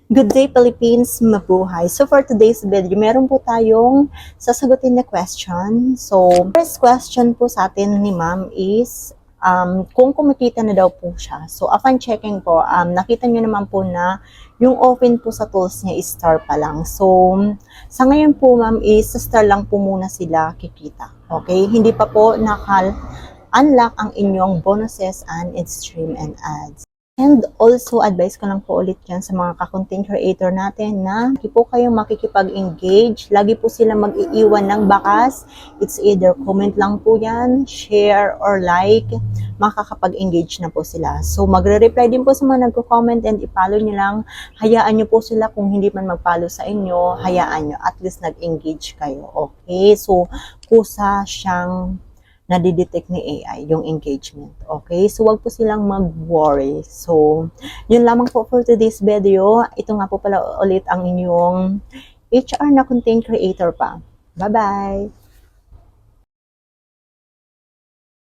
Good day, Philippines! Mabuhay! So for today's video, meron po tayong sasagutin na question. So, first question po sa atin ni ma'am is, kung kumikita na daw po siya. So, upon checking po, nakita nyo naman po na yung open po sa tools niya is star pa lang. So, sa ngayon po ma'am is sa star lang po muna sila kikita. Okay? Hindi pa po unlock ang inyong bonuses and stream and ads. And also, advice ko lang po ulit yan sa mga ka-content creator natin na lagi po kayong makikipag-engage. Lagi po sila mag-iiwan ng bakas. It's either comment lang po yan, share, or like. Makakapag-engage na po sila. So, magre-reply din po sa mga nagko-comment and i-follow nyo lang. Hayaan nyo po sila kung hindi man mag-follow sa inyo. Hayaan nyo. At least nag-engage kayo. Okay? So, kusa siyang nadidetect ni AI, yung engagement. Okay? So, wag po silang mag-worry. So, yun lamang po for today's video. Ito nga po pala ulit ang inyong HR na content creator pa. Bye-bye!